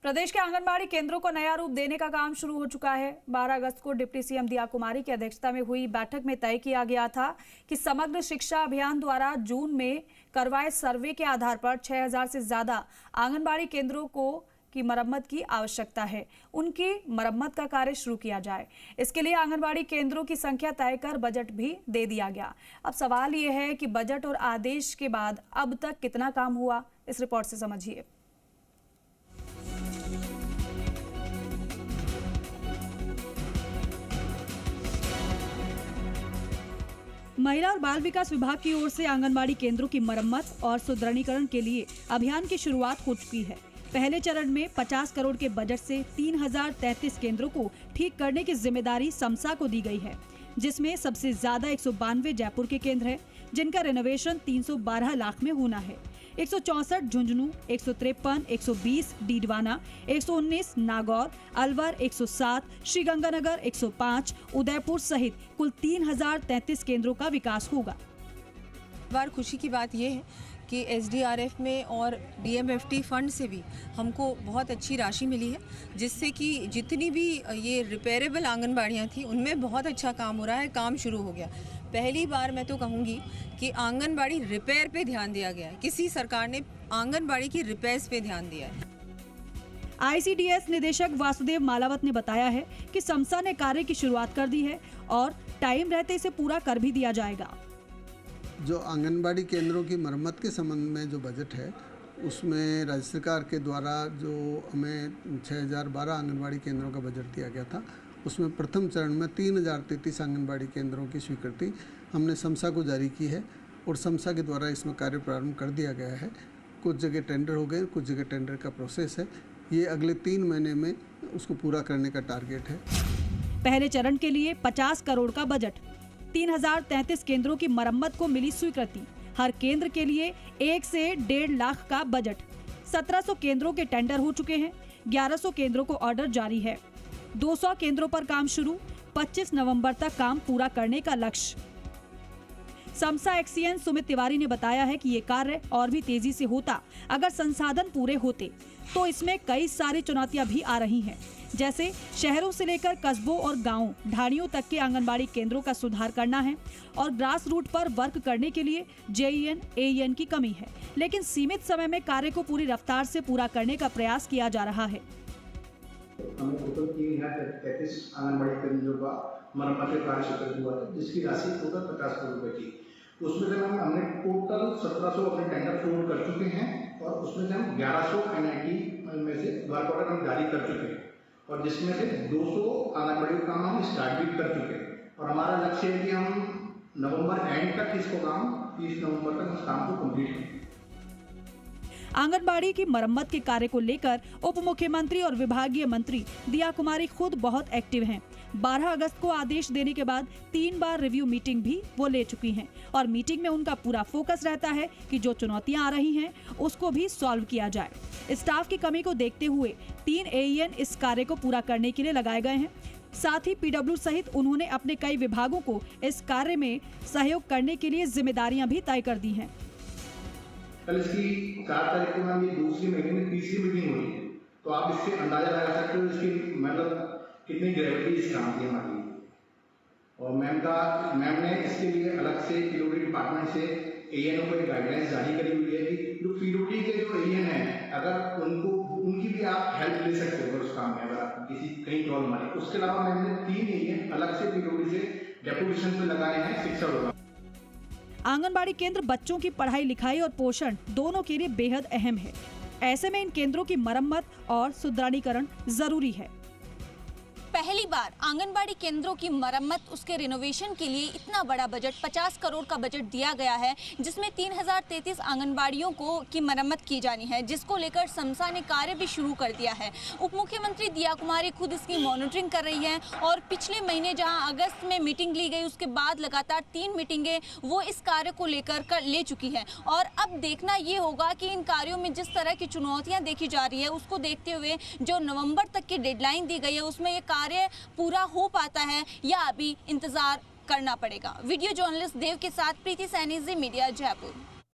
प्रदेश के आंगनबाड़ी केंद्रों को नया रूप देने का काम शुरू हो चुका है। 12 अगस्त को डिप्टी सीएम दिया कुमारी की अध्यक्षता में हुई बैठक में तय किया गया था कि समग्र शिक्षा अभियान द्वारा जून में करवाए सर्वे के आधार पर 6000 से ज्यादा आंगनबाड़ी केंद्रों की मरम्मत की आवश्यकता है। उनकी मरम्मत का कार्य शुरू किया जाए। इसके लिए आंगनबाड़ी केंद्रों की संख्या तय कर बजट भी दे दिया गया। अब सवाल यह है कि बजट और आदेश के बाद अब तक कितना काम हुआ, इस रिपोर्ट से समझिए। महिला और बाल विकास विभाग की ओर से आंगनबाड़ी केंद्रों की मरम्मत और सुदृढ़ीकरण के लिए अभियान की शुरुआत हो चुकी है। पहले चरण में 50 करोड़ के बजट से 3033 केंद्रों को ठीक करने की जिम्मेदारी समसा को दी गई है, जिसमें सबसे ज्यादा 192 जयपुर के केंद्र हैं, जिनका रेनोवेशन 312 लाख में होना है। 164 झुंझुनू, 153, 120 डीडवाना, 119 नागौर, अलवर 107, श्रीगंगानगर 105, उदयपुर सहित कुल 3033 केंद्रों का विकास होगा। बार खुशी की बात यह है कि एसडीआरएफ में और डीएमएफटी फंड से भी हमको बहुत अच्छी राशि मिली है, जिससे कि जितनी भी ये रिपेयरेबल आंगनबाड़ियाँ थी उनमें बहुत अच्छा काम हो रहा है, काम शुरू हो गया। पहली बार मैं तो कहूँगी कि आंगनबाड़ी रिपेयर पे ध्यान दिया गया है। किसी सरकार ने आंगनबाड़ी की रिपेयर्स पे ध्यान दिया है। आईसीडीएस निदेशक वासुदेव मालावत ने बताया है कि समसा ने कार्य की शुरुआत कर दी है और टाइम रहते इसे पूरा कर भी दिया जाएगा। जो आंगनबाड़ी केंद्रों की मरम्मत के संबंध में जो बजट है, उसमें राज्य सरकार के द्वारा जो हमें 6012 आंगनबाड़ी केंद्रों का बजट दिया गया था, उसमें प्रथम चरण में 3033 आंगनबाड़ी केंद्रों की स्वीकृति हमने समसा को जारी की है और समसा के द्वारा इसमें कार्य प्रारंभ कर दिया गया है। कुछ जगह टेंडर हो गए, कुछ जगह टेंडर का प्रोसेस है। ये अगले 3 महीने में उसको पूरा करने का टारगेट है। पहले चरण के लिए 50 करोड़ का बजट, 3033 केंद्रों की मरम्मत को मिली स्वीकृति। हर केंद्र के लिए 1 से 1.5 लाख का बजट। 1700 केंद्रों के टेंडर हो चुके हैं। 1100 केंद्रों को ऑर्डर जारी है। 200 केंद्रों पर काम शुरू। 25 नवंबर तक काम पूरा करने का लक्ष्य। समसा एक्सीएन सुमित तिवारी ने बताया है कि ये कार्य और भी तेजी से होता अगर संसाधन पूरे होते, तो इसमें कई सारी चुनौतियां भी आ रही हैं, जैसे शहरों से लेकर कस्बों और गांवों, ढाणियों तक के आंगनबाड़ी केंद्रों का सुधार करना है और ग्रास रूट पर वर्क करने के लिए जेईएन, एईएन की कमी है। लेकिन सीमित समय में कार्य को पूरी रफ्तार से पूरा करने का प्रयास किया जा रहा है। हमें टोटल 3033 आंगनबाड़ी केंद्रों का मरम्मत का कार्य स्वीकृत हुआ था, जिसकी राशि टोटल 50 करोड़ रुपए थी। उसमें से हमने टोटल 1700 अपने टेंडर फ्लोट कर चुके हैं और उसमें से हम 1100 एनआईटी में से वर्क ऑर्डर हम जारी कर चुके हैं और जिसमें से 200 आंगनबाड़ी का काम हम स्टार्ट भी कर चुके हैं और हमारा लक्ष्य है कि हम नवंबर एंड तक इसको काम 30 नवंबर तक उस काम को कंप्लीट करें। आंगनबाड़ी की मरम्मत के कार्य को लेकर उप मुख्यमंत्री और विभागीय मंत्री दिया कुमारी खुद बहुत एक्टिव हैं। 12 अगस्त को आदेश देने के बाद 3 बार रिव्यू मीटिंग भी वो ले चुकी हैं और मीटिंग में उनका पूरा फोकस रहता है कि जो चुनौतियां आ रही हैं उसको भी सॉल्व किया जाए। स्टाफ की कमी को देखते हुए 3 एईएन इस कार्य को पूरा करने के लिए लगाए गए हैं। साथ ही पीडब्ल्यू सहित उन्होंने अपने कई विभागों को इस कार्य में सहयोग करने के लिए जिम्मेदारियां भी तय कर दी हैं। कल इसकी 4 तारीख को मैम ये दूसरी महीने में तीसरी मीटिंग हुई है, तो आप इससे अंदाजा लगा सकते हो इसकी मतलब कितनी ग्रेविटी इस काम की हमारी। और मैम ने इसके लिए अलग से पीडब्ल्यूडी डिपार्टमेंट से एएनओ को एक गाइडलाइंस जारी करी हुई है कि जो पीडब्ल्यूडी के जो एएन है, अगर उनकी भी आप हेल्प ले सकते हो उस काम में, अगर आप किसी कहीं प्रॉब्लम आए। उसके अलावा मैंने 3 एएन अलग से पीडब्ल्यूडी से डेपुटेशन पे लगाए हैं शिक्षा विभाग। आंगनबाड़ी केंद्र बच्चों की पढ़ाई लिखाई और पोषण दोनों के लिए बेहद अहम है। ऐसे में इन केंद्रों की मरम्मत और सुदृढ़ीकरण जरूरी है। पहली बार आंगनबाड़ी केंद्रों की मरम्मत, उसके रिनोवेशन के लिए इतना बड़ा बजट 50 करोड़ का बजट दिया गया है, जिसमें 3033 आंगनबाड़ियों की मरम्मत की जानी है, जिसको लेकर समसा ने कार्य भी शुरू कर दिया है। उप मुख्यमंत्री दिया कुमारी खुद इसकी मॉनिटरिंग कर रही हैं और पिछले महीने जहां अगस्त में मीटिंग ली गई, उसके बाद लगातार 3 मीटिंगें वो इस कार्य को लेकर ले चुकी है। और अब देखना ये होगा कि इन कार्यों में जिस तरह की चुनौतियाँ देखी जा रही है, उसको देखते हुए जो नवम्बर तक की डेडलाइन दी गई है, उसमें ये कार्य पूरा हो पाता है या अभी इंतजार करना पड़ेगा। वीडियो जर्नलिस्ट देव के साथ प्रीति सैनी, जी मीडिया, जयपुर।